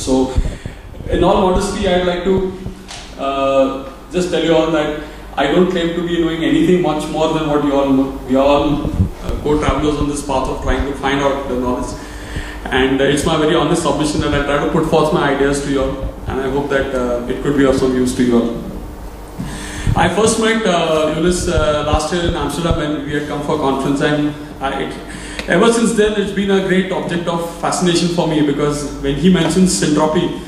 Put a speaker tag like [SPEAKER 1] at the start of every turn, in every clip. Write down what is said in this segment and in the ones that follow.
[SPEAKER 1] So, in all modesty, I'd like to just tell you all that I don't claim to be knowing anything much more than what you all know. We are all co-travelers on this path of trying to find out the knowledge. And it's my very honest submission that I try to put forth my ideas to you all, and I hope that it could be of some use to you all. I first met Lewis last year in Amsterdam when we had come for a conference, and ever since then it's been a great object of fascination for me, because when he mentions Syntropy,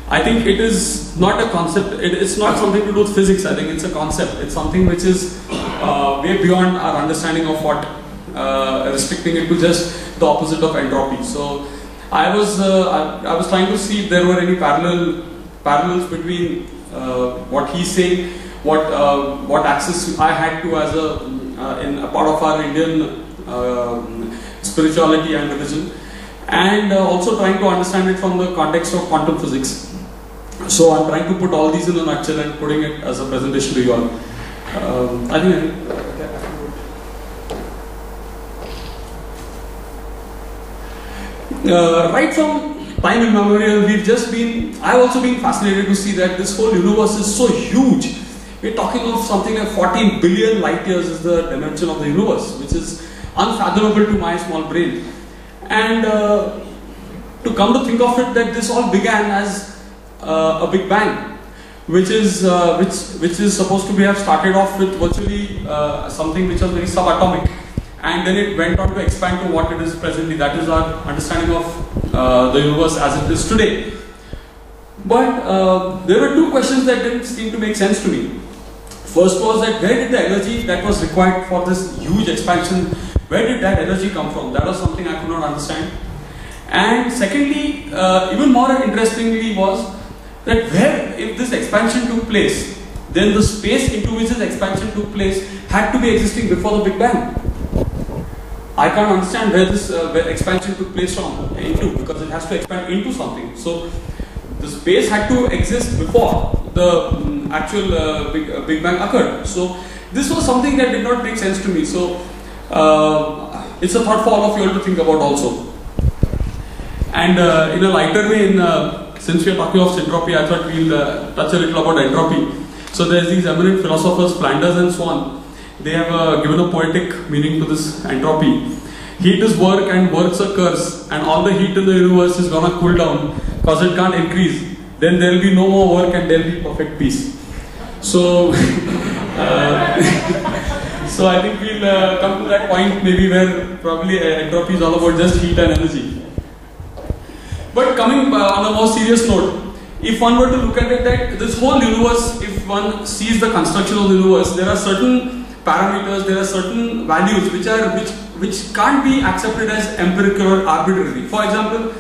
[SPEAKER 1] I think it is not a concept, it's not something to do with physics. I think it's a concept, it's something which is way beyond our understanding of what, restricting it to just the opposite of entropy. So I was trying to see if there were any parallels between what he's saying, what access I had to as in a part of our Indian spirituality and religion, and also trying to understand it from the context of quantum physics. So I'm trying to put all these in a nutshell and putting it as a presentation to you all. I think right from time immemorial, I've also been fascinated to see that this whole universe is so huge. We're talking of something like 14 billion light years is the dimension of the universe, which is unfathomable to my small brain. And to come to think of it, that this all began as a Big Bang, which is supposed to have started off with virtually something which was very subatomic, and then it went on to expand to what it is presently. That is our understanding of the universe as it is today. But there were two questions that didn't seem to make sense to me. First was that where did the energy that was required for this huge expansion, where did that energy come from? That was something I could not understand. And secondly, even more interestingly was that if this expansion took place, then the space into which this expansion took place had to be existing before the Big Bang. I can't understand where this expansion took place into, because it has to expand into something. So the space had to exist before the actual Big Bang occurred. So this was something that did not make sense to me. So it's a thought for all of you all to think about also. And in a lighter way, since we are talking of Syntropy, I thought we'll touch a little about entropy. So there's these eminent philosophers, Flanders and so on. They have given a poetic meaning to this entropy. Heat is work and work's a curse, and all the heat in the universe is gonna cool down because it can't increase. Then there will be no more work and there will be perfect peace. So, so I think we'll come to that point maybe where probably entropy is all about just heat and energy. But coming on a more serious note, if one were to look at it, that this whole universe, if one sees the construction of the universe, there are certain parameters, there are certain values which can't be accepted as empirical or arbitrary. For example,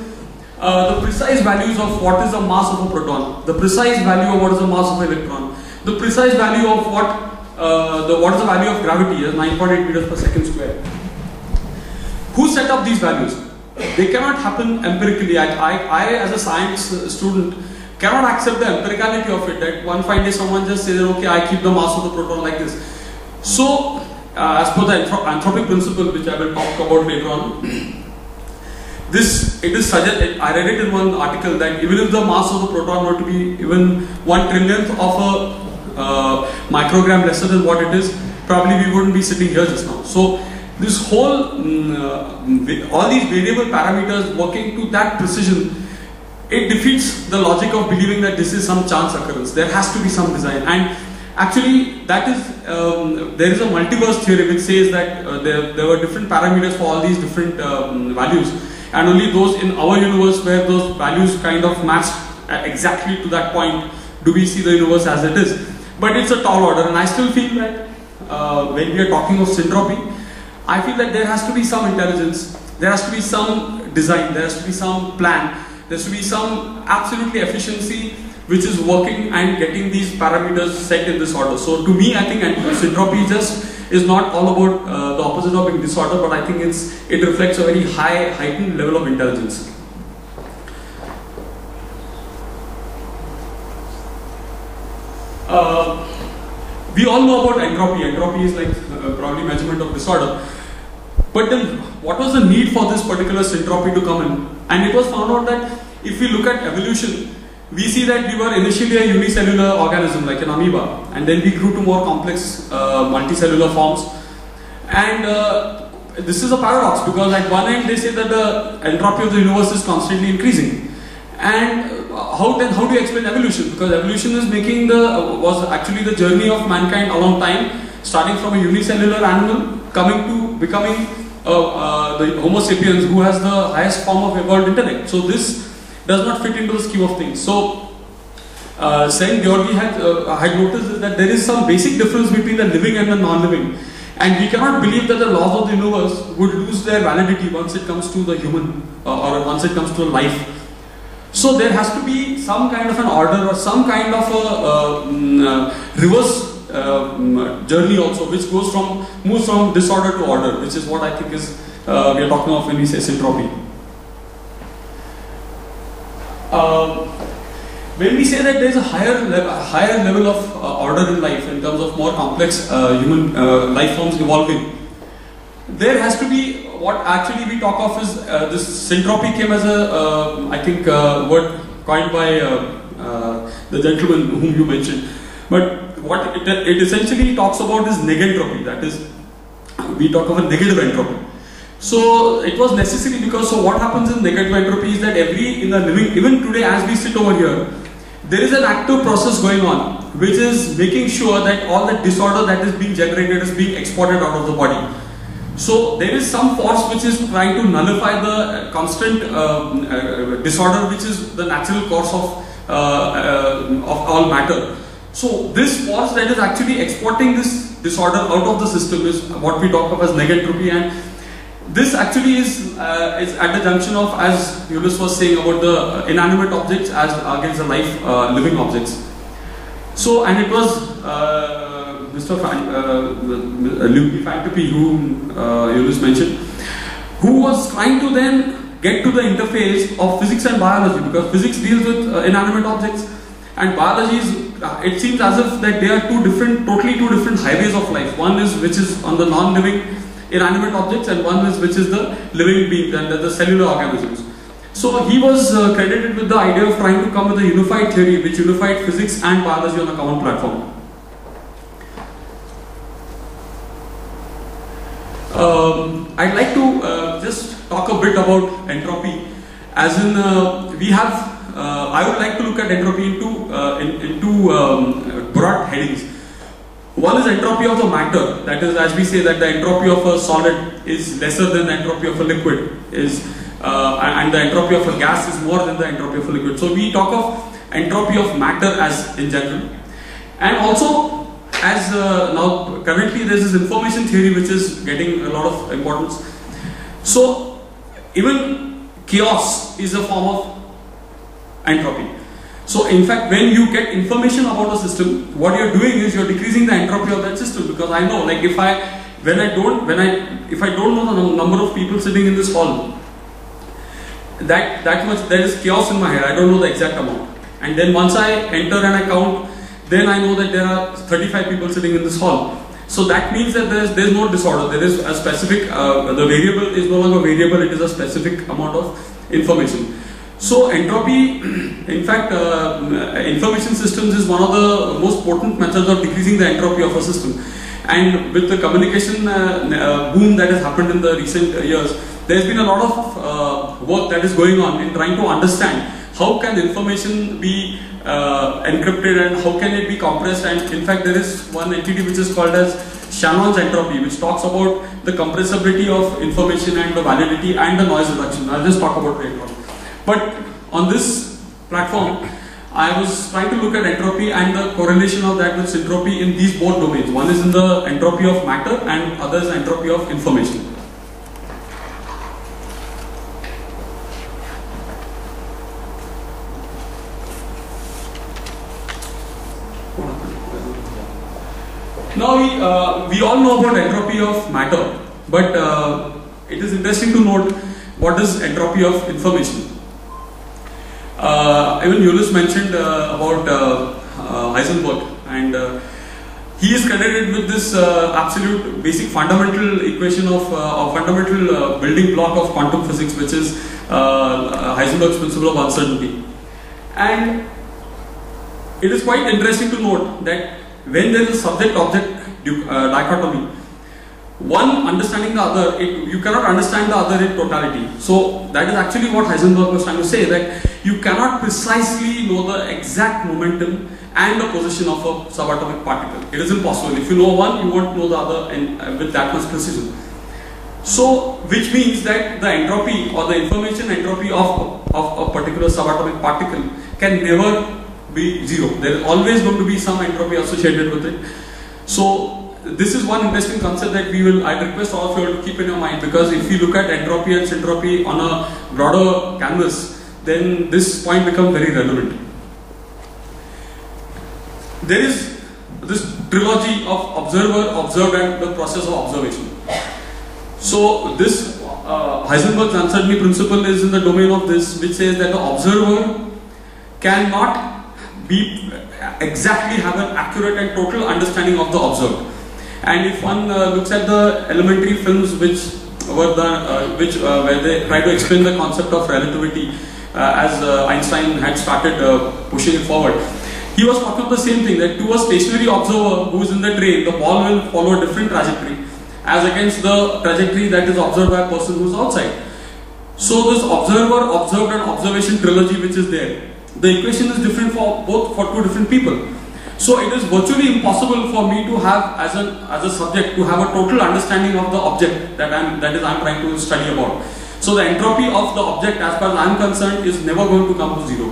[SPEAKER 1] the precise values of what is the mass of a proton, the precise value of what is the mass of an electron, the precise value of what is the value of gravity, as 9.8 meters per second square. Who set up these values? They cannot happen empirically. I as a science student cannot accept the empiricality of it, that one fine day someone just says, okay, I keep the mass of the proton like this. So, as per the anthropic principle, which I will talk about later on, I read it in one article that even if the mass of the proton were to be even 1 trillionth of a microgram lesser than what it is, probably we wouldn't be sitting here just now. So, this whole, all these variable parameters working to that precision, it defeats the logic of believing that this is some chance occurrence. There has to be some design. And actually, that is, there is a multiverse theory which says that there were different parameters for all these different values. And only those in our universe where those values kind of match exactly to that point do we see the universe as it is. But it's a tall order, and I still feel that when we are talking of Syntropy, I feel that there has to be some intelligence, there has to be some design, there has to be some plan, there has to be some absolutely efficiency which is working and getting these parameters set in this order. So to me, I think Syntropy just is not all about the opposite of being disorder, but I think it reflects a very heightened level of intelligence. We all know about entropy. Entropy is like probably measurement of disorder. But then, what was the need for this particular Syntropy to come in? And it was found out that if we look at evolution, we see that we were initially a unicellular organism like an amoeba, and then we grew to more complex multicellular forms. And this is a paradox, because at one end they say that the entropy of the universe is constantly increasing. And how do you explain evolution? Because evolution is was actually the journey of mankind along time, starting from a unicellular animal, coming to becoming the Homo sapiens, who has the highest form of evolved intellect. So this does not fit into the scheme of things. So Saint Georgi had noticed that there is some basic difference between the living and the non-living, and we cannot believe that the laws of the universe would lose their validity once it comes to the human, or once it comes to life. So there has to be some kind of an order, or some kind of a reverse journey also, which moves from disorder to order, which is what I think is we are talking of when we say syntropy. When we say that there is a higher level of order in life, in terms of more complex human life forms evolving, there has to be what actually we talk of is this syntropy came as a I think word coined by the gentleman whom you mentioned. But what it essentially talks about is negentropy. That is, we talk of a negative entropy. So it was necessary because what happens in negative entropy is that in the living, even today as we sit over here, there is an active process going on, which is making sure that all the disorder that is being generated is being exported out of the body. So there is some force which is trying to nullify the constant disorder, which is the natural course of all matter. So this force that is actually exporting this disorder out of the system is what we talk of as negentropy, and this actually is at the junction of, as Ulysses was saying, about the inanimate objects as against the living objects. So, and it was Mr. Entropy, whom Ulysses mentioned, who was trying to then get to the interface of physics and biology, because physics deals with inanimate objects, and biology is, it seems as if that they are totally two different highways of life. One is which is on the non-living inanimate objects, and one is which is the living beings and the cellular organisms. So he was credited with the idea of trying to come with a unified theory which unified physics and biology on a common platform. I'd like to just talk a bit about entropy, as in I would like to look at entropy in two broad headings. One is entropy of the matter, that is, as we say that the entropy of a solid is lesser than the entropy of a liquid, and the entropy of a gas is more than the entropy of a liquid. So we talk of entropy of matter as in general, and also as now currently there is this information theory which is getting a lot of importance. So even chaos is a form of entropy. So in fact, when you get information about a system, what you're doing is you're decreasing the entropy of that system, because I know, like, if I don't know the number of people sitting in this hall, that much, there is chaos in my head. I don't know the exact amount, and then once I enter and I count, then I know that there are 35 people sitting in this hall. So that means that there's no disorder. There is a specific the variable is no longer variable. It is a specific amount of information. So entropy, in fact, information systems is one of the most potent methods of decreasing the entropy of a system. And with the communication boom that has happened in the recent years, there has been a lot of work that is going on in trying to understand how can information be encrypted and how can it be compressed. And in fact, there is one entity which is called as Shannon's entropy, which talks about the compressibility of information and the validity and the noise reduction. I'll just talk about it later on. But on this platform, I was trying to look at entropy and the correlation of that with syntropy in these both domains. One is in the entropy of matter and other is entropy of information. Now we all know about entropy of matter, but it is interesting to note what is entropy of information. Even Ulysses mentioned about Heisenberg, and He is credited with this absolute basic fundamental equation of fundamental building block of quantum physics, which is Heisenberg's principle of uncertainty. And it is quite interesting to note that when there is a subject-object dichotomy, one understanding the other, you cannot understand the other in totality. So that is actually what Heisenberg was trying to say, that you cannot precisely know the exact momentum and the position of a subatomic particle. It is impossible. If you know one, you won't know the other with that much precision. So, which means that the entropy or the information entropy of a particular subatomic particle can never be zero. There is always going to be some entropy associated with it. So, this is one interesting concept that I request all of you to keep in your mind, because if you look at entropy and syntropy on a broader canvas, then this point becomes very relevant. There is this trilogy of observer, observed, and the process of observation. So this Heisenberg's uncertainty principle is in the domain of this, which says that the observer cannot exactly have an accurate and total understanding of the observed. And if one looks at the elementary films where they try to explain the concept of relativity, as Einstein had started pushing it forward, he was talking about the same thing, that to a stationary observer who is in the train, the ball will follow a different trajectory as against the trajectory that is observed by a person who is outside. So this observer, observed, and observation trilogy which is there, the equation is different for two different people. So it is virtually impossible for me to have, as a subject, to have a total understanding of the object that I'm trying to study about. So the entropy of the object, as far as I am concerned, is never going to come to zero.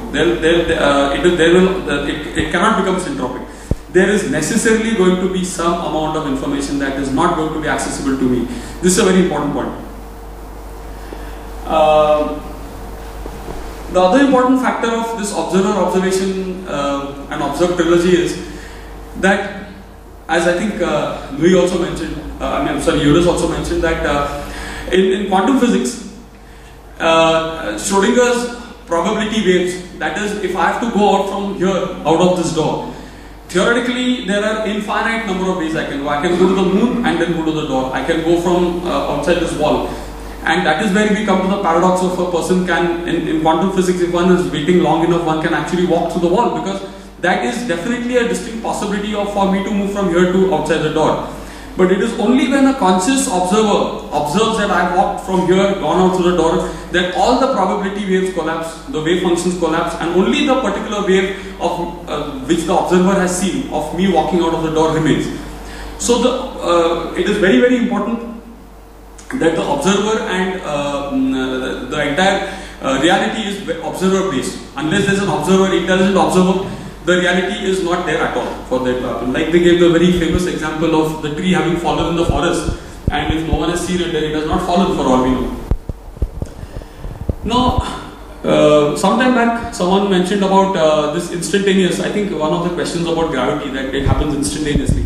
[SPEAKER 1] It cannot become syntropic. There is necessarily going to be some amount of information that is not going to be accessible to me. This is a very important point. The other important factor of this observer, observation, and observed trilogy is that, as I think Louis also mentioned, Jonas also mentioned that in quantum physics, Schrodinger's probability waves, that is, if I have to go out from here, out of this door, theoretically there are infinite number of ways I can go. I can go to the moon and then go to the door. I can go from outside this wall. And that is where we come to the paradox of a person can, in quantum physics, if one is waiting long enough, one can actually walk through the wall, because that is definitely a distinct possibility for me to move from here to outside the door. But it is only when a conscious observer observes that I have walked from here, gone out through the door, that all the probability waves collapse, the wave functions collapse, and only the particular wave of which the observer has seen of me walking out of the door remains. So it is very, very important that the observer and the entire reality is observer based. Unless there is an observer, intelligent observer, the reality is not there at all for that to happen. Like they gave the very famous example of the tree having fallen in the forest, and if no one has seen it, then it has not fallen, for all we know. Now, sometime back, someone mentioned about this instantaneous. I think one of the questions about gravity, that it happens instantaneously.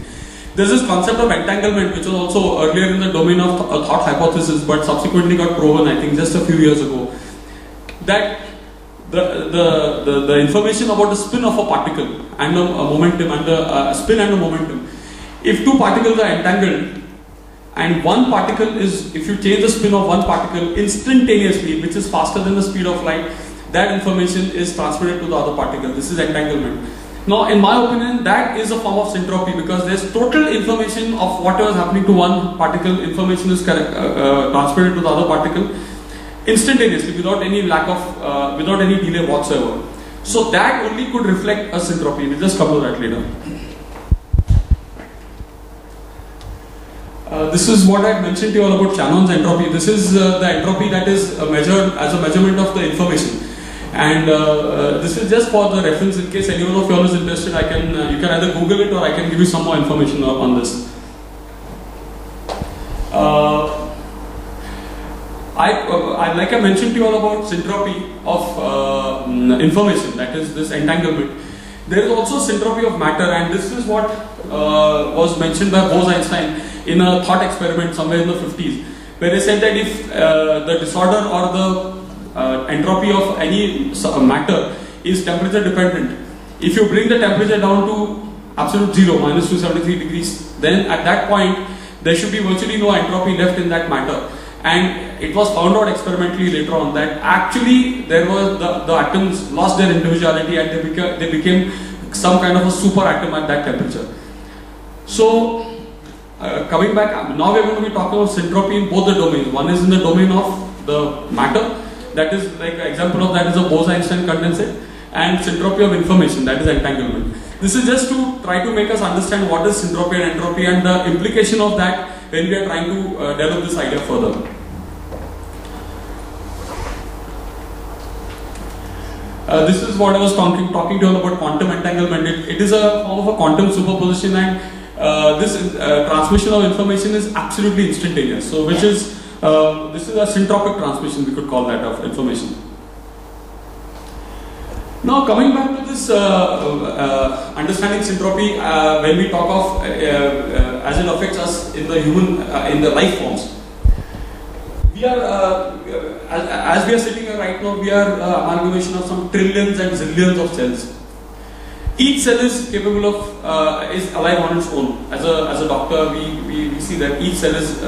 [SPEAKER 1] There's this concept of entanglement, which was also earlier in the domain of thought hypothesis, but subsequently got proven, I think, just a few years ago, that the information about the spin of a particle and a momentum, and the spin and a momentum, if two particles are entangled and one particle is, if you change the spin of one particle instantaneously, which is faster than the speed of light, that information is transmitted to the other particle. This is entanglement. Now, in my opinion, that is a form of syntropy, because there is total information of whatever is happening to one particle, information is transmitted to the other particle instantaneously, without any without any delay whatsoever. So that only could reflect a syntropy. We'll just come to that later. This is what I mentioned to you all about Shannon's entropy. This is the entropy that is measured as a measurement of the information. And this is just for the reference, in case anyone of you all is interested. You can either Google it, or I can give you some more information on this. Like I mentioned to you all about syntropy of information, that is this entanglement. There is also syntropy of matter, and this is what was mentioned by Bose-Einstein in a thought experiment somewhere in the 50s, where they said that if the disorder or the entropy of any matter is temperature dependent, if you bring the temperature down to absolute zero, minus 273 degrees, then at that point there should be virtually no entropy left in that matter. And it was found out experimentally later on that actually there was the atoms lost their individuality and they became some kind of a super atom at that temperature. So coming back, now we are going to be talking about syntropy in both the domains. One is in the domain of the matter, that is like an example of that is a Bose-Einstein condensate, and syntropy of information, that is entanglement. This is just to try to make us understand what is syntropy and entropy and the implication of that when we are trying to develop this idea further. This is what I was talking to you about quantum entanglement. It is a form of a quantum superposition, and this transmission of information is absolutely instantaneous. So, which is this is a syntropic transmission, we could call that, of information. Now, coming back to this understanding syntropy, when we talk of as it affects us in the human, in the life forms, we are as we are sitting here right now, we are amalgamation of some trillions and zillions of cells. Each cell is capable of is alive on its own. As a doctor, we see that each cell is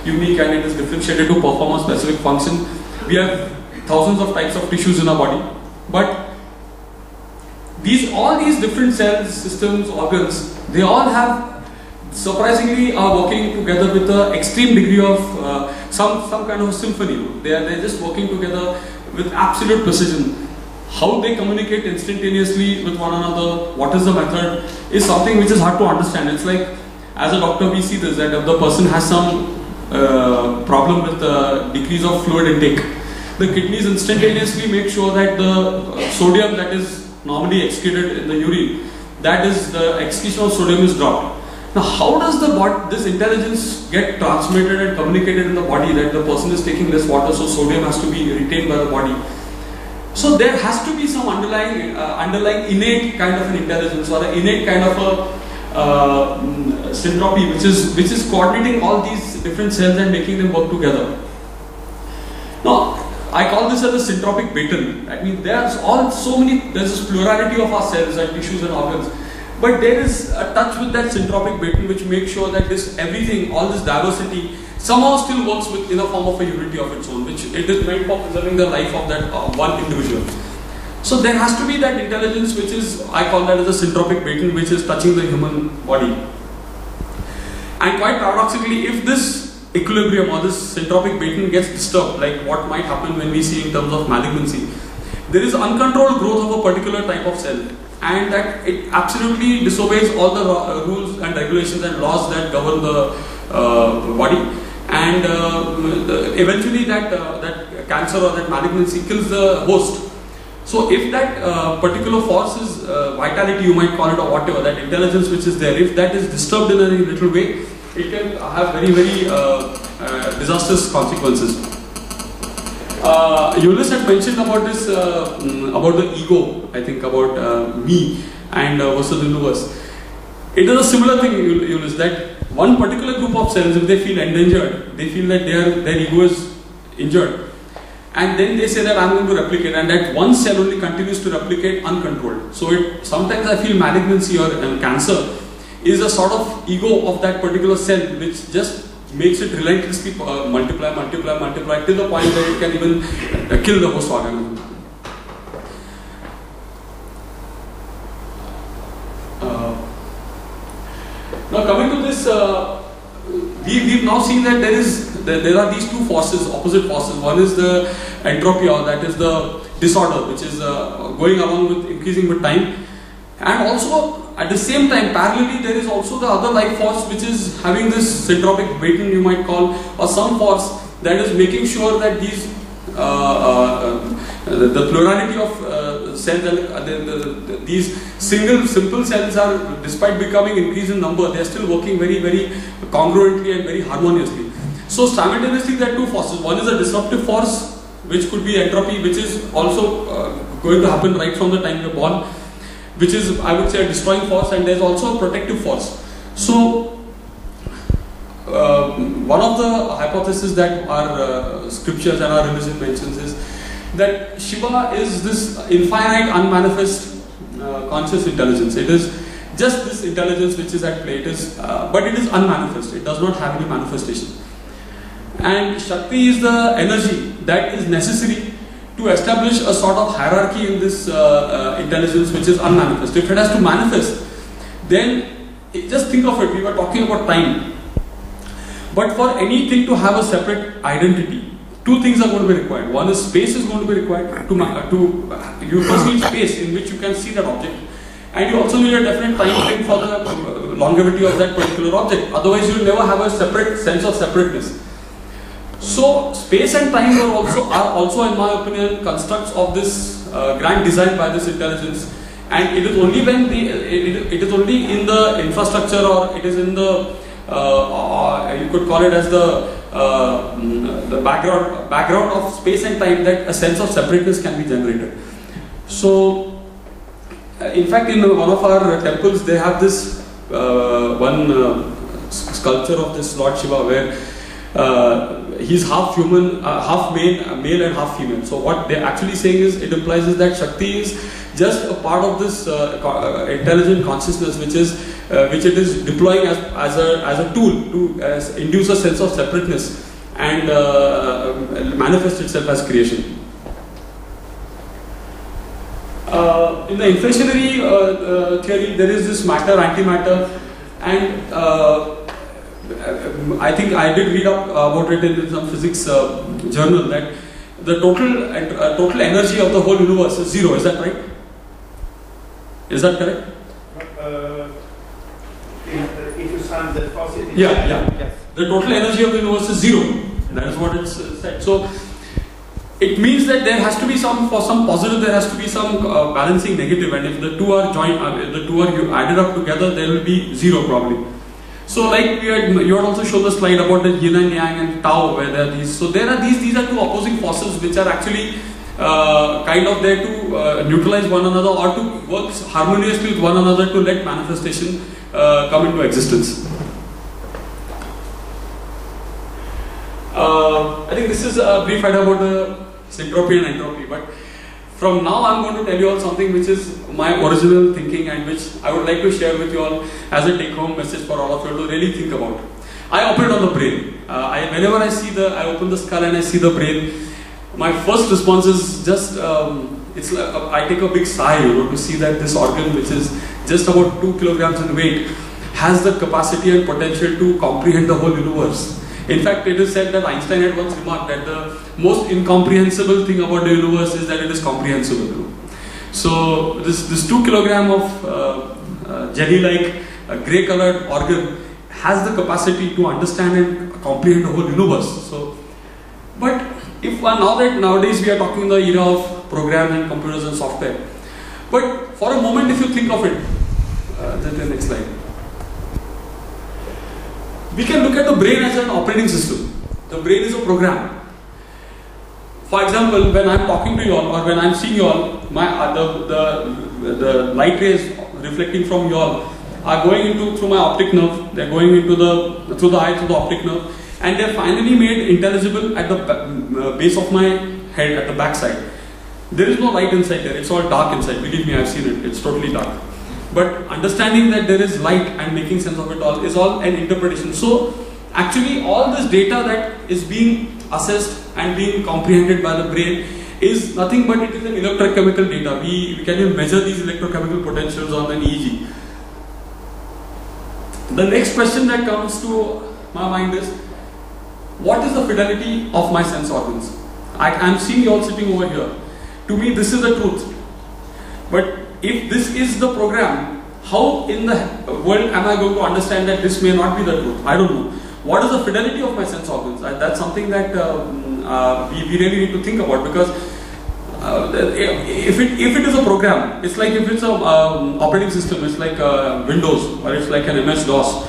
[SPEAKER 1] unique and it is differentiated to perform a specific function. We have thousands of types of tissues in our body, but all these different cells, systems, organs, they all have, surprisingly, are working together with an extreme degree of some kind of a symphony. They're just working together with absolute precision. How they communicate instantaneously with one another, what is the method, is something which is hard to understand. It's like, as a doctor, we see this, that if the person has some problem with decrease of fluid intake, the kidneys instantaneously make sure that the sodium that is normally excreted in the urine, that is, the excretion of sodium is dropped. Now, how does this intelligence get transmitted and communicated in the body, that the person is taking less water, so sodium has to be retained by the body? So there has to be some underlying innate kind of an intelligence, or an innate kind of a syntropy, which is coordinating all these different cells and making them work together. Now, I call this as a syntropic baton. I mean, there's this plurality of our cells and tissues and organs, but there is a touch with that syntropic baton which makes sure that everything, all this diversity, somehow still works in a form of a unity of its own, which it is meant for preserving the life of that one individual. So there has to be that intelligence, which is, I call that as a syntropic baton, which is touching the human body. And quite paradoxically, if this equilibrium or this syntropic baton gets disturbed, like what might happen when we see in terms of malignancy, there is uncontrolled growth of a particular type of cell, and that it absolutely disobeys all the rules and regulations and laws that govern the body, and eventually that cancer or that malignancy kills the host. So if that particular force is vitality, you might call it, or whatever, that intelligence which is there, if that is disturbed in any little way, it can have very, very disastrous consequences. Eunice had mentioned about this, about the ego, I think, about me and versus the universe. It is a similar thing, Eunice, that one particular group of cells, if they feel endangered, they feel that their ego is injured, and then they say that I'm going to replicate, and that one cell only continues to replicate uncontrolled. So sometimes I feel malignancy or cancer is a sort of ego of that particular cell, which just makes it relentlessly multiply till the point that it can even kill the host organism. Now coming to this, we've now seen that there are these two forces, opposite forces. One is the entropy, or that is the disorder, which is going along with increasing with time, and also at the same time, parallelly, there is also the other life force, which is having this syntropic baton, you might call, or some force that is making sure that these the plurality of cells and these simple cells are, despite becoming increased in number, they are still working very, very congruently and very harmoniously. So simultaneously, there are two forces. One is a disruptive force, which could be entropy, which is also going to happen right from the time you're born, which is, I would say, a destroying force, and there's also a protective force. So one of the hypotheses that our scriptures and our religion mentions is that Shiva is this infinite, unmanifest conscious intelligence. It is just this intelligence which is at play. It is, but it is unmanifest. It does not have any manifestation. And Shakti is the energy that is necessary to establish a sort of hierarchy in this intelligence which is unmanifest. If it has to manifest, then just think of it, we were talking about time. But for anything to have a separate identity, two things are going to be required. One is space is going to be required you first need space in which you can see that object. And you also need a definite time frame for the longevity of that particular object. Otherwise you will never have a separate sense of separateness. So space and time are also in my opinion constructs of this grand design by this intelligence, and it is only when it is only in the infrastructure, or it is in the you could call it as the background of space and time that a sense of separateness can be generated. So in fact in one of our temples they have this one sculpture of this Lord Shiva where he's half human, half male and half female. So what they're actually saying is, it implies is that Shakti is just a part of this intelligent consciousness which it is deploying as a tool to induce a sense of separateness and manifest itself as creation. In the inflationary theory, there is this matter, antimatter, and I think I did read up about it in some physics journal that the total energy of the whole universe is zero. Is that right? Is that correct?
[SPEAKER 2] If you sum the positive.
[SPEAKER 1] Yeah. Yes. The total energy of the universe is zero. That is what it's said. So it means that there has to be some, for some positive, there has to be some balancing negative, and if the two are joined, the two are added up together, there will be zero probably. So like you had also shown the slide about the yin and yang and tau, where there are these. So there are these are two opposing forces which are actually kind of there to neutralize one another or to work harmoniously with one another to let manifestation come into existence. I think this is a brief idea about the syntropy and entropy, but from now I'm going to tell you all something which is my original thinking and which I would like to share with you all as a take-home message for all of you to really think about. I operate on the brain. Whenever I open the skull and I see the brain, my first response is just, it's like I take a big sigh, to see that this organ, which is just about 2 kilograms in weight, has the capacity and potential to comprehend the whole universe. In fact, it is said that Einstein had once remarked that the most incomprehensible thing about the universe is that it is comprehensible. So this 2 kilogram of jelly-like grey colored organ has the capacity to understand and comprehend the whole universe. So, but if nowadays we are talking in the era of programs and computers and software, but for a moment if you think of it, the next slide. We can look at the brain as an operating system. The brain is a program. For example, when I am talking to you all or when I am seeing you all, the light rays reflecting from you all are going through my optic nerve. They are going through the eye, through the optic nerve, and they are finally made intelligible at the base of my head, at the back side. There is no light inside there. It's all dark inside. Believe me, I have seen it. It's totally dark. But understanding that there is light and making sense of it all is all an interpretation. So actually all this data that is being assessed and being comprehended by the brain is nothing but it is an electrochemical data. We can even measure these electrochemical potentials on an EEG. The next question that comes to my mind is, what is the fidelity of my sense organs? I am seeing you all sitting over here. To me this is the truth. But if this is the program, how in the world am I going to understand that this may not be the truth? I don't know. What is the fidelity of my sense organs? That's something that we really need to think about, because if it is a program, it's like if it's a operating system, it's like Windows or it's like an MS-DOS.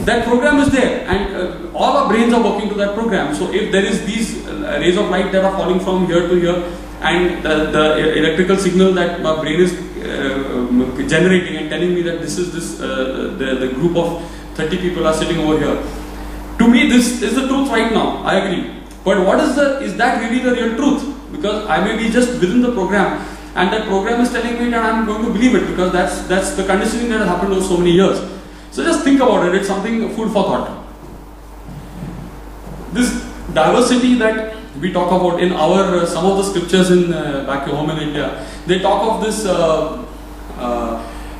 [SPEAKER 1] That program is there and all our brains are working to that program. So if there is these rays of light that are falling from here to here, and the electrical signal that my brain is generating and telling me that this is the group of 30 people are sitting over here. To me, this is the truth right now. I agree. But what is that really the real truth? Because I may be just within the program, and that program is telling me that I'm going to believe it because that's the conditioning that has happened over so many years. So just think about it. It's something food for thought. This diversity that we talk about in our some of the scriptures in back home in India, they talk of this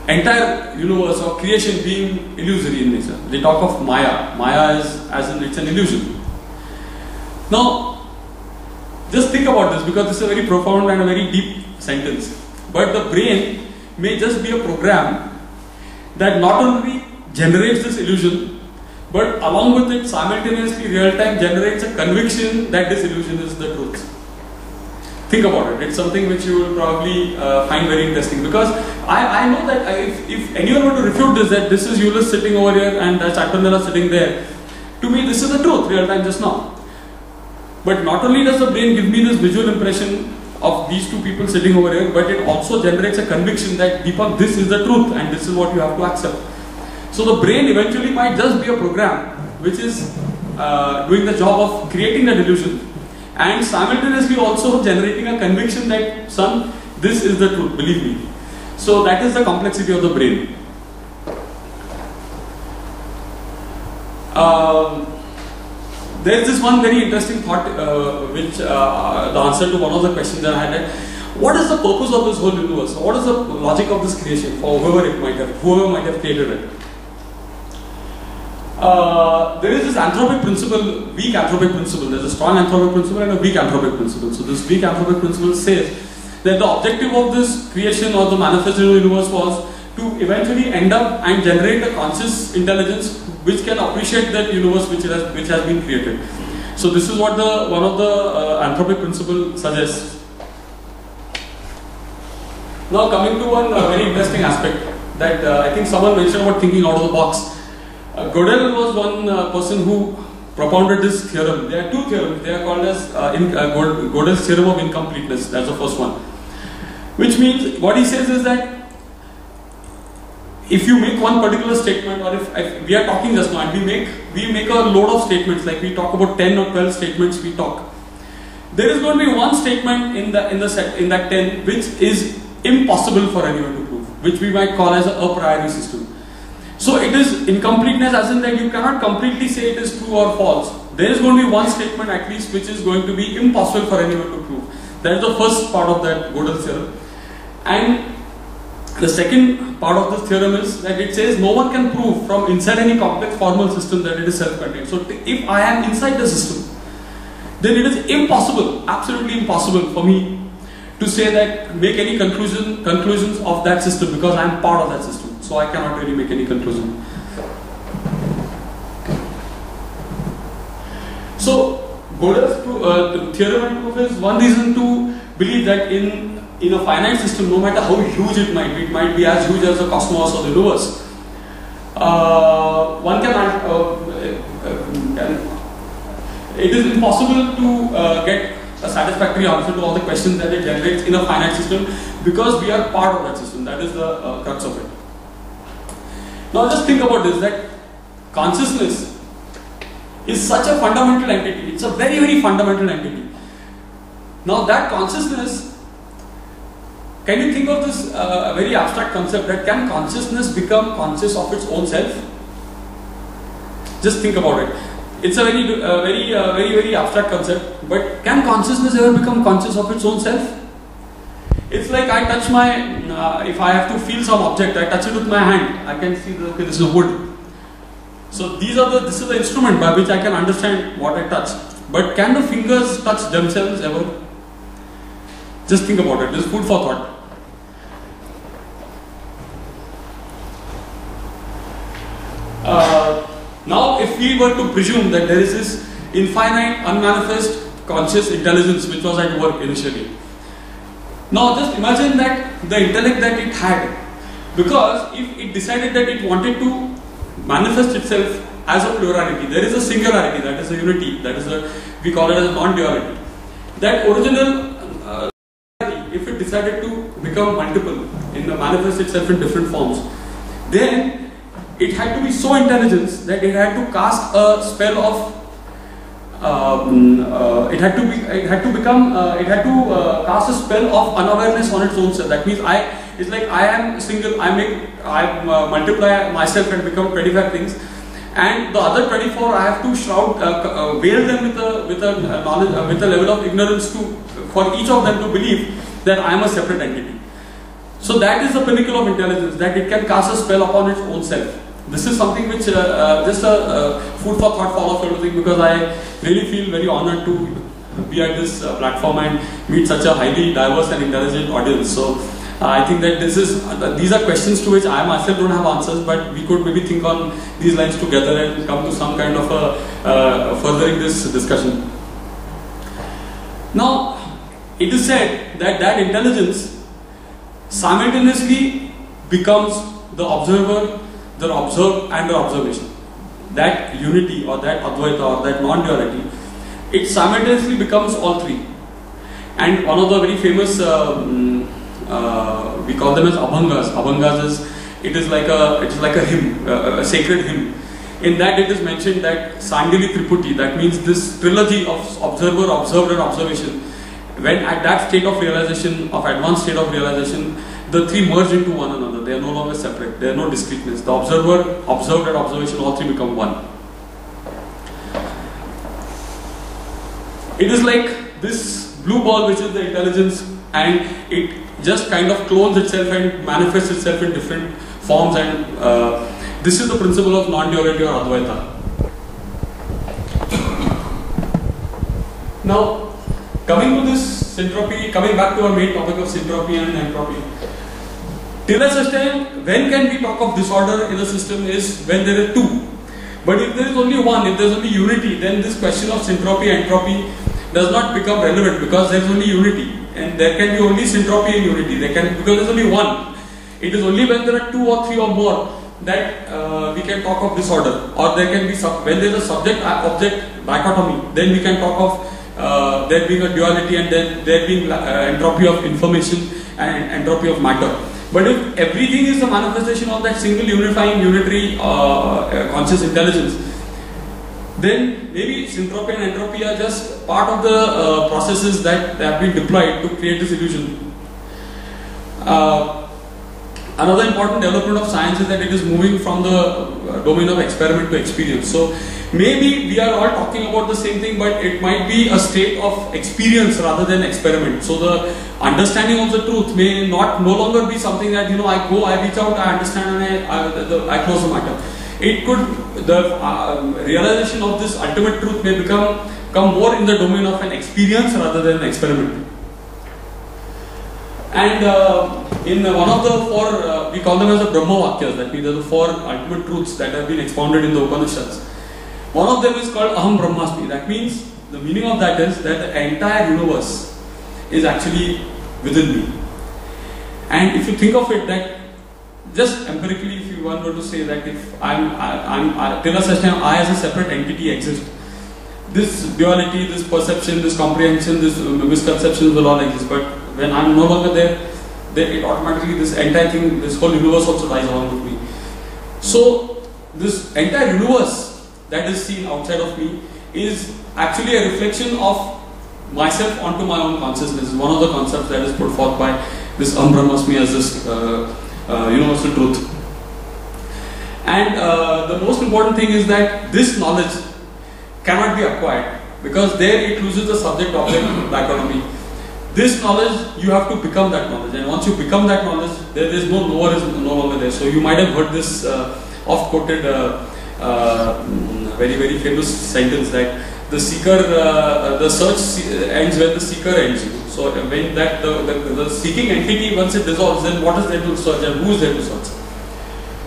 [SPEAKER 1] entire universe or creation being illusory in nature. They talk of Maya. Maya is as in it's an illusion. Now, just think about this because this is a very profound and a very deep sentence. But the brain may just be a program that not only generates this illusion, but along with it simultaneously real time generates a conviction that this illusion is the truth. Think about it. It's something which you will probably find very interesting because I know that if anyone were to refute this, that this is Euless sitting over here and that's Atandala sitting there, to me this is the truth, real time just now. But not only does the brain give me this visual impression of these two people sitting over here, but it also generates a conviction that Deepak, this is the truth and this is what you have to accept. So the brain eventually might just be a program which is doing the job of creating that illusion and simultaneously also generating a conviction that, son, this is the truth, believe me. So that is the complexity of the brain. There is this one very interesting thought which the answer to one of the questions that I had. What is the purpose of this whole universe? What is the logic of this creation for whoever might have created it? There is this anthropic principle, weak anthropic principle. There is a strong anthropic principle and a weak anthropic principle. So this weak anthropic principle says that the objective of this creation or the manifestation of the universe was to eventually end up and generate a conscious intelligence which can appreciate that universe which has been created. So this is what one of the anthropic principle suggests. Now coming to one very interesting aspect that I think someone mentioned about thinking out of the box. Gödel was one person who propounded this theorem. There are two theorems. They are called as Gödel's theorem of incompleteness. That's the first one. Which means what he says is that if you make one particular statement, or if we are talking just now and we make a load of statements, like we talk about 10 or 12 statements we talk. There is going to be one statement in that 10 which is impossible for anyone to prove, which we might call as a priori system. So it is incompleteness as in that you cannot completely say it is true or false. There is going to be one statement at least which is going to be impossible for anyone to prove. That is the first part of that Gödel's theorem. And the second part of this theorem is that it says no one can prove from inside any complex formal system that it is self-contained. So if I am inside the system, then it is impossible, absolutely impossible for me to say that, make any conclusions of that system because I am part of that system. So I cannot really make any conclusion. So Gödel's theorem and proof is one reason to believe that in a finite system, no matter how huge it might be as huge as the cosmos or the universe, it is impossible to get a satisfactory answer to all the questions that it generates in a finite system because we are part of that system. That is the crux of it. Now just think about this, that consciousness is such a fundamental entity. It's a very, very fundamental entity. Now that consciousness, can you think of this very abstract concept that can consciousness become conscious of its own self? Just think about it. It's a very abstract concept, but can consciousness ever become conscious of its own self? It's like I touch if I have to feel some object, I touch it with my hand, I can see okay, this is wood. So this is the instrument by which I can understand what I touch. But can the fingers touch themselves ever? Just think about it. This is food for thought. Now, if we were to presume that there is this infinite, unmanifest, conscious intelligence which was at work initially. Now, just imagine that the intellect that it had, because if it decided that it wanted to manifest itself as a plurality, there is a singularity, that is a unity, we call it as a non-duality. That original if it decided to become multiple, manifest itself in different forms, then it had to be so intelligent that it had to cast a spell of it had to cast a spell of unawareness on its own self. That means it's like I am single, I multiply myself and become 25 things, and the other 24 I have to shroud, veil them with a knowledge, with a level of ignorance for each of them to believe that I am a separate entity. So that is the pinnacle of intelligence, that it can cast a spell upon its own self. This is something which just a food for thought for all of you to think, because I really feel very honored to be at this platform and meet such a highly diverse and intelligent audience. So I think that these are questions to which I myself don't have answers, but we could maybe think on these lines together and come to some kind of a furthering this discussion. Now, it is said that intelligence simultaneously becomes the observer, the observed, and the observation. That unity or that advaita or that non-duality, it simultaneously becomes all three. And one of the very famous, we call them as abhangas. Abhangas is like a hymn, a sacred hymn. In that it is mentioned that Sandili Triputi, that means this trilogy of observer, observed, and observation, when at that state of realization, of advanced state of realization, the three merge into one another. They are no longer separate. There are no discreteness. The observer, observed, and observation, all three become one. It is like this blue ball, which is the intelligence, and it just kind of clones itself and manifests itself in different forms, and this is the principle of non-duality or Advaita. Now, coming to this syntropy, coming back to our main topic of syntropy and entropy. Till a such time, when can we talk of disorder in a system is when there are two. But if there is only one, if there is only unity, then this question of syntropy, entropy does not become relevant, because there is only unity. And there can be only syntropy and unity. Because there is only one. It is only when there are two or three or more that we can talk of disorder. Or there can be, when there is a subject-object dichotomy, then we can talk of there being a duality and then there being entropy of information and entropy of matter. But if everything is the manifestation of that single unifying, unitary conscious intelligence, then maybe syntropy and entropy are just part of the processes that have been deployed to create this illusion. Another important development of science is that it is moving from the domain of experiment to experience. So maybe we are all talking about the same thing, but it might be a state of experience rather than experiment. So the understanding of the truth may no longer be something that, I reach out, I understand, and I close the matter. It could, the realization of this ultimate truth may come more in the domain of an experience rather than an experiment. And in one of the four, we call them as the Brahma Vakyas, that means the four ultimate truths that have been expounded in the Upanishads. One of them is called Aham Brahmasmi. That means, the meaning of that is that the entire universe is actually within me. And if you think of it, that just empirically, if you want to say that if till a such time I as a separate entity exist, this duality, this perception, this comprehension, this misconceptions will all exist. But when I am no longer there, then it automatically, this entire thing, this whole universe also dies along with me. So this entire universe that is seen outside of me is actually a reflection of myself onto my own consciousness. Is one of the concepts that is put forth by this Aham Brahmasmi as this universal truth. And the most important thing is that this knowledge cannot be acquired, because there it loses the subject-object dichotomy. This knowledge, you have to become that knowledge, and once you become that knowledge, there is no knower is no longer there. So you might have heard this oft-quoted very, very famous sentence that the seeker, the search ends when the seeker ends. So when that the seeking entity, once it dissolves, then what is there to search and who is there to search?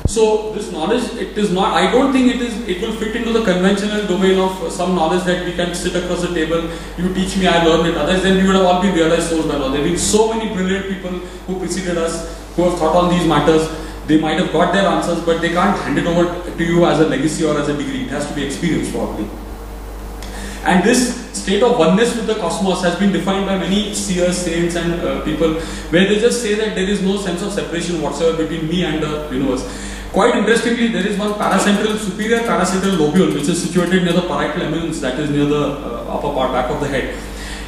[SPEAKER 1] So this knowledge, it is not, I don't think it will fit into the conventional domain of some knowledge that we can sit across the table, you teach me, I learn it. Otherwise then we would have all been realized souls by now. There have been so many brilliant people who preceded us, who have thought on these matters. They might have got their answers, but they can't hand it over to you as a legacy or as a degree. It has to be experienced probably. And this state of oneness with the cosmos has been defined by many seers, saints and people, where they just say that there is no sense of separation whatsoever between me and the universe. quite interestingly, there is one superior paracentral lobule which is situated near the parietal eminence, that is near the upper part, back of the head.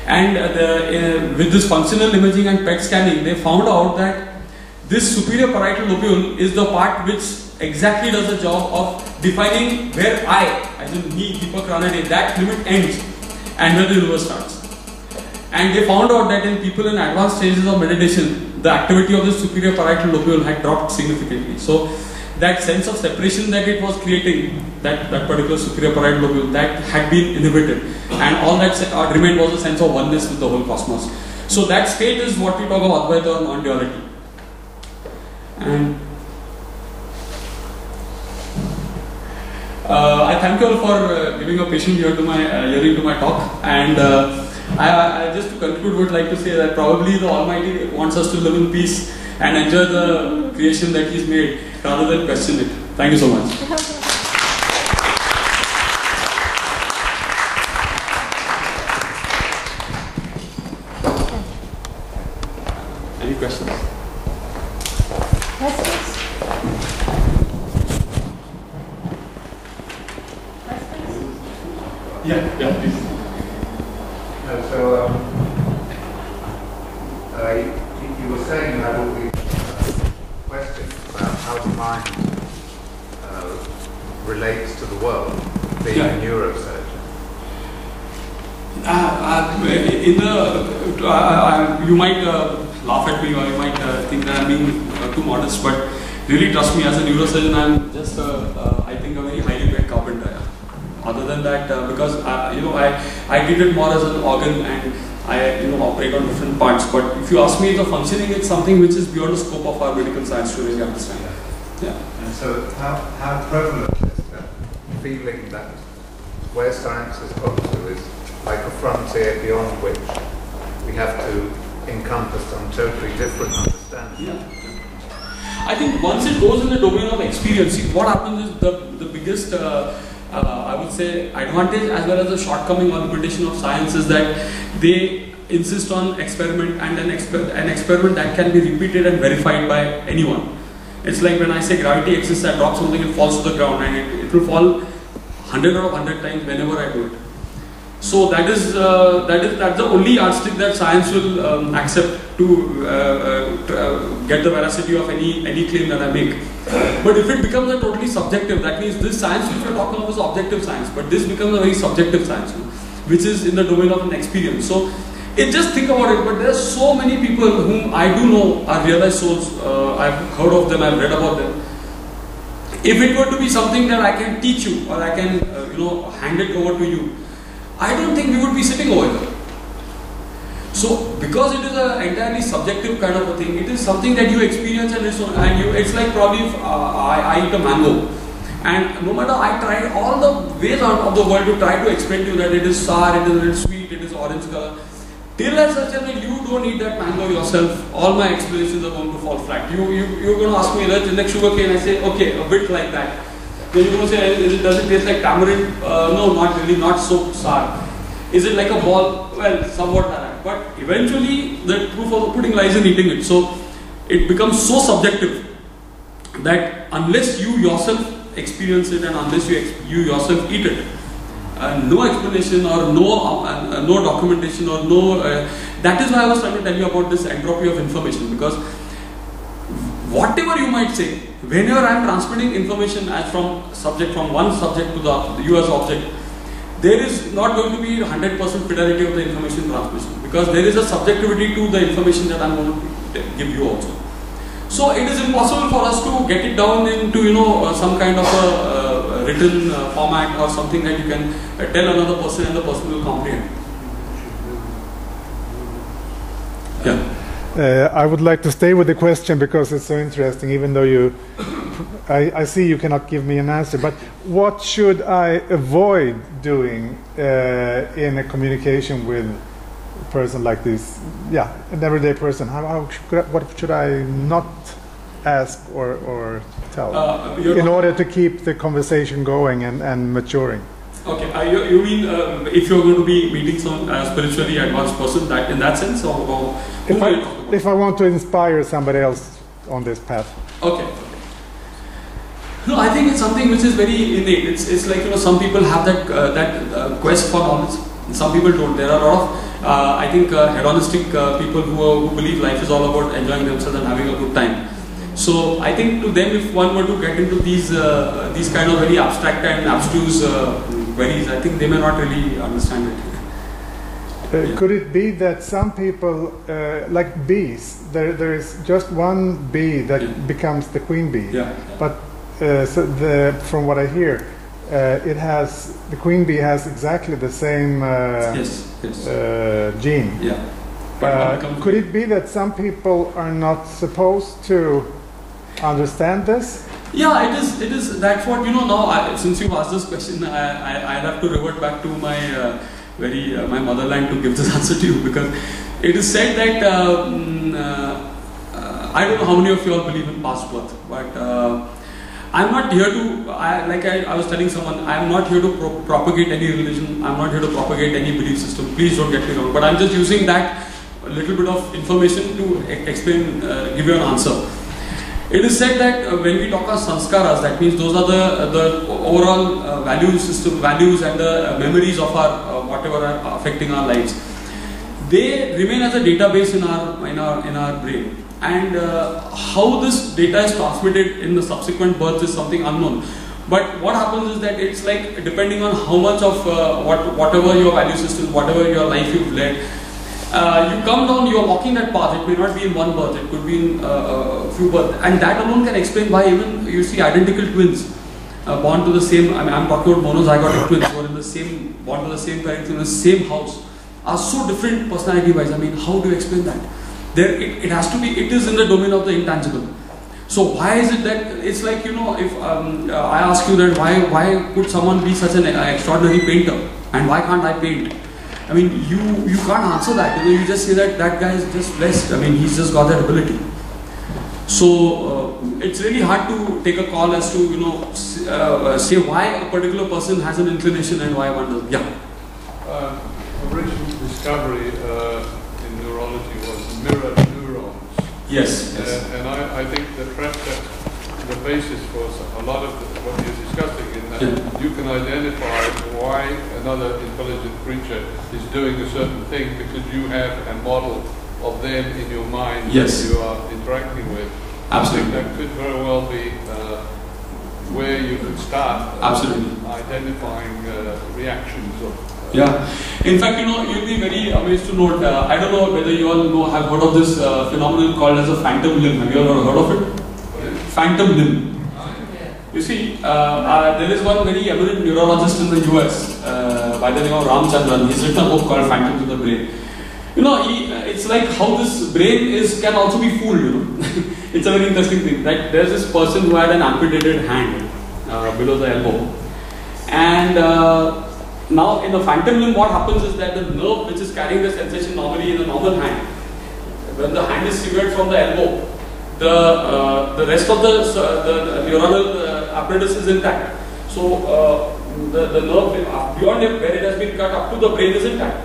[SPEAKER 1] And with this functional imaging and PET scanning, they found out that this superior parietal lobule is the part which exactly does the job of defining where I, as in me, Deepak Ranade, that limit ends and where the universe starts. And they found out that in people in advanced stages of meditation, the activity of the superior parietal lobule had dropped significantly. So that sense of separation that it was creating, that particular superior parietal lobule, that had been inhibited, and all that remained was a sense of oneness with the whole cosmos. So that state is what we talk about Advaita or non-duality. And I thank you all for giving a patient ear to my hearing to my talk. And I just to conclude would like to say that probably the Almighty wants us to live in peace and enjoy the creation that He's made rather than question it. Thank you so much. Any questions? Yeah, please.
[SPEAKER 3] You were saying you had all these questions about how the mind relates to the world, being a neurosurgeon.
[SPEAKER 1] You might laugh at me, or you might think that I'm being too modest, but really trust me, as a neurosurgeon, I'm just, I think, a very highly paid carpenter. Other than that, because I treat it more as an organ, and I operate on different parts. But if you ask me the functioning, it's something which is beyond the scope of our medical science to really understand. Yeah.
[SPEAKER 3] And so, how prevalent is that feeling that where science has got to is like a frontier beyond which we have to encompass some totally different understanding?
[SPEAKER 1] Yeah. I think once it goes in the domain of experience, what happens is the biggest I would say advantage as well as the shortcoming or limitation of science is that they insist on experiment, and an experiment that can be repeated and verified by anyone. It's like when I say gravity exists, I drop something, it falls to the ground, and it will fall 100 out of 100 times whenever I do it. So that's the only yardstick that science will accept to get the veracity of any claim that I make. But if it becomes a totally subjective, that means this science which we are talking about is objective science, but this becomes a very subjective science, which is in the domain of an experience. So just think about it, but there are so many people whom I do know are realized souls. I've heard of them, I've read about them. If it were to be something that I can teach you, or I can hand it over to you, I don't think we would be sitting over here. So, because it is an entirely subjective kind of a thing, it is something that you experience, and it's like probably if, I eat a mango, and no matter I try all the ways out of the world to try to explain to you that it is sour, it is a little sweet, it is orange color, till and such that you don't eat that mango yourself, all my explanations are going to fall flat. You're going to ask me, like sugar cane, I say, okay, a bit like that. Then you're going to say, does it taste like tamarind? No, not really, not so sour. Is it like a ball? Well, somewhat like that. But eventually, the proof of the pudding lies in eating it. So, it becomes so subjective that unless you yourself experience it, and unless you yourself eat it, no explanation or no documentation or no... that is why I was trying to tell you about this entropy of information, because whatever you might say, whenever I am transmitting information as from one subject to the you as object, there is not going to be 100% fidelity of the information transmission, because there is a subjectivity to the information that I am going to give you also. So it is impossible for us to get it down into some kind of a written format or something that you can tell another person and the person will comprehend. Yeah.
[SPEAKER 4] I would like to stay with the question because it's so interesting, even though I see you cannot give me an answer, but what should I avoid doing in a communication with a person like this? Yeah, an everyday person. What should I not ask or tell in order to keep the conversation going and maturing?
[SPEAKER 1] Okay, you mean if you're going to be meeting some spiritually advanced person, that in that sense, or
[SPEAKER 4] if I want to inspire somebody else on this path?
[SPEAKER 1] Okay. No, I think it's something which is very innate. It's like, you know, some people have that quest for knowledge. Some people don't. There are a lot of, I think, hedonistic people who believe life is all about enjoying themselves and having a good time. So I think to them, if one were to get into these kind of very abstract and abstruse queries, I think they may not really understand it.
[SPEAKER 4] Could it be that some people, like bees, there is just one bee that becomes the queen bee, but from what I hear, the queen bee has exactly the same gene. Could it be that some people are not supposed to understand this?
[SPEAKER 1] Yeah, it is. That's what, you know, now, since you've asked this question, I have to revert back to my my motherland to give this answer to you, because it is said that I don't know how many of you all believe in past birth, but I'm not here to, I was telling someone, I'm not here to propagate any religion, I'm not here to propagate any belief system, please don't get me wrong, but I'm just using that little bit of information to explain, give you an answer. It is said that when we talk about sanskaras, that means those are the overall value system, values and the memories of our whatever are affecting our lives. They remain as a database in our brain, and how this data is transmitted in the subsequent births is something unknown. But what happens is that it's like, depending on how much of whatever your value system, whatever your life you've led, you come down, you are walking that path. It may not be in one birth, it could be in a few births, and that alone can explain why even you see identical twins born to the same, I'm talking about monozygotic twins who are born to the same parents in the same house, are so different personality wise. I mean, how do you explain that? It has to be, it is in the domain of the intangible. So why is it that, it's like, you know, if I ask you that why could someone be such an extraordinary painter, and why can't I paint? I mean, you can't answer that. You know, you just say that guy is just blessed. I mean, he's just got that ability. So it's really hard to take a call as to, you know, say why a particular person has an inclination and why one doesn't. Yeah.
[SPEAKER 5] Original discovery in neurology was mirror neurons.
[SPEAKER 1] Yes.
[SPEAKER 5] And I think that perhaps that's the basis for a lot of what you're discussing, in that you can identify why another intelligent creature is doing a certain thing because you have a model of them in your mind that you are interacting with.
[SPEAKER 1] Absolutely.
[SPEAKER 5] That could very well be where you could start identifying reactions of.
[SPEAKER 1] In fact, you know, you'll be very amazed to note, I don't know whether you all have heard of this phenomenon called as a phantom limb. Have you all heard of it? Phantom limb. You see, there is one very eminent neurologist in the US by the name of Ramchandran. He's written a book called Phantoms of the Brain. You know, it's like how this brain can also be fooled, you know. It's a very interesting thing. Right? There's this person who had an amputated hand below the elbow. And now in the phantom limb, what happens is that the nerve which is carrying the sensation normally in a normal hand, when the hand is severed from the elbow, the rest of the neuronal apparatus is intact. So the nerve beyond it, where it has been cut up to the brain, is intact.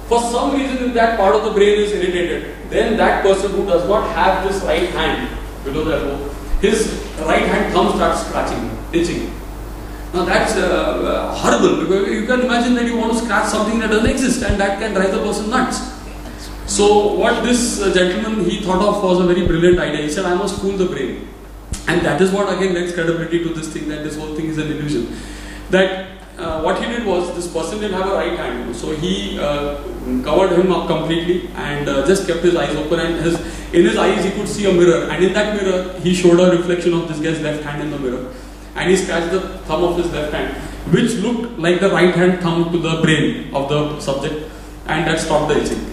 [SPEAKER 1] For some reason, if that part of the brain is irritated, then that person who does not have this right hand below the elbow, his right hand thumb starts scratching, itching. Now that's horrible, because you can imagine that you want to scratch something that doesn't exist, and that can drive the person nuts. So what this gentleman he thought of was a very brilliant idea. He said, I must fool the brain. And that is what again lends credibility to this thing, that this whole thing is an illusion. That what he did was, this person didn't have a right hand, so he covered him up completely and just kept his eyes open, and in his eyes he could see a mirror, and in that mirror he showed a reflection of this guy's left hand in the mirror, and he scratched the thumb of his left hand, which looked like the right hand thumb to the brain of the subject, and that stopped the itching.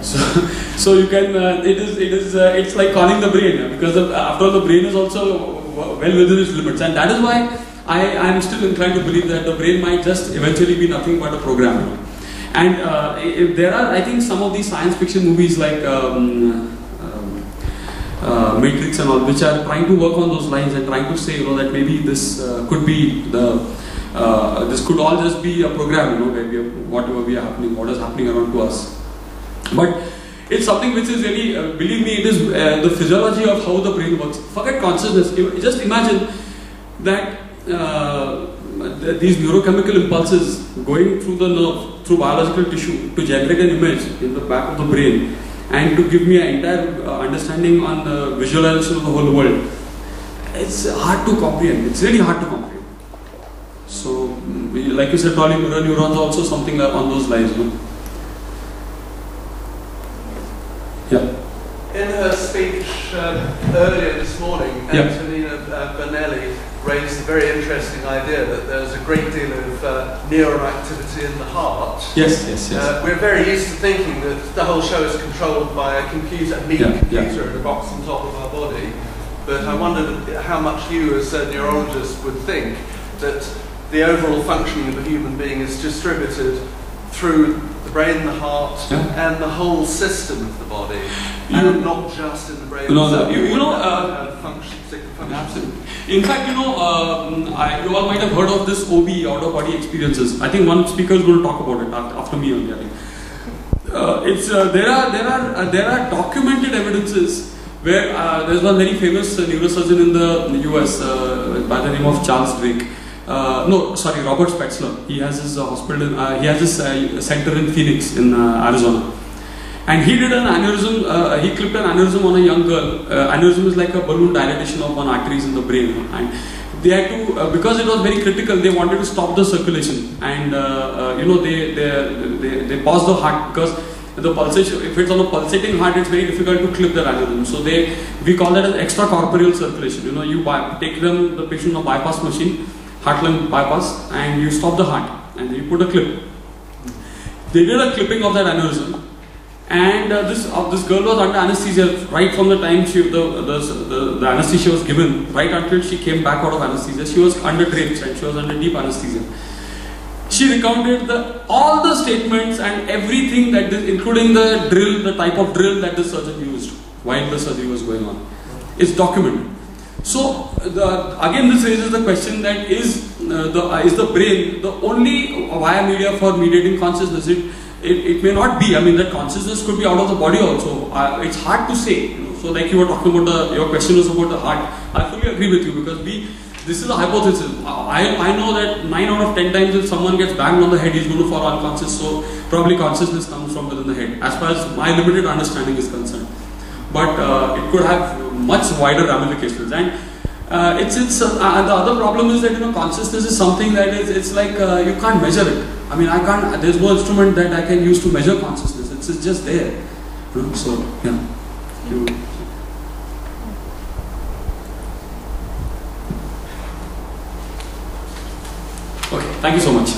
[SPEAKER 1] So you can, it's like calling the brain, because after all the brain is also well within its limits, and that is why I am still inclined to believe that the brain might just eventually be nothing but a program. And if there are, I think, some of these science fiction movies like Matrix and all, which are trying to work on those lines and trying to say, you know, that maybe this could be this could all just be a program, you know, where what is happening around to us. But it's something which is really, believe me, it is the physiology of how the brain works. Forget consciousness. Just imagine that these neurochemical impulses going through the nerve, through biological tissue, to generate an image in the back of the brain and to give me an entire understanding on the visualization of the whole world, it's hard to comprehend. It's really hard to comprehend. So, like you said, probably mirror neurons are also something on those lines. No? Yeah.
[SPEAKER 6] In her speech earlier this morning,
[SPEAKER 1] Yeah.
[SPEAKER 6] Antonina Benelli raised a very interesting idea that there's a great deal of neural activity in the heart.
[SPEAKER 1] Yes, yes, yes.
[SPEAKER 6] We're very used to thinking that the whole show is controlled by a computer, a meat computer in a box on top of our body. But I wondered how much you as a neurologist would think that the overall functioning of a human being is distributed through the brain, the heart, and the whole system of the body, and not just in the brain. Function.
[SPEAKER 1] Absolutely. In fact, you all might have heard of this OB, out of body experiences. I think one speaker is going to talk about it after me only. I think there are documented evidences where there's one very famous neurosurgeon in the US by the name of Charles Drake. Robert Spetzler. He has his hospital. He has his center in Phoenix, in Arizona. And he did an aneurysm. He clipped an aneurysm on a young girl. Aneurysm is like a balloon dilatation of one arteries in the brain. And they had to, because it was very critical, they wanted to stop the circulation. And they paused the heart because the pulsation. If it's on a pulsating heart, it's very difficult to clip the aneurysm. So we call that as extracorporeal circulation. You take the patient on a bypass machine, heart-lung bypass, and you stop the heart, and you put a clip. They did a clipping of that aneurysm, and this girl was under anesthesia right from the time the anesthesia was given, right until she came back out of anesthesia. She was under drapes and she was under deep anesthesia. She recounted all the statements and everything including the drill, the type of drill that the surgeon used while the surgery was going on. It's documented. So again, this raises the question that is the brain the only via media for mediating consciousness? It may not be. I mean, that consciousness could be out of the body also. It's hard to say. So like you were talking about your question was about the heart. I fully agree with you because this is a hypothesis. I know that 9 out of 10 times if someone gets banged on the head, he's going to fall unconscious. So probably consciousness comes from within the head, as far as my limited understanding is concerned. But it could have much wider ramifications. And the other problem is that consciousness is something that it's like you can't measure it. I mean, there's no instrument that I can use to measure consciousness. It's just there. So yeah. Okay, thank you so much.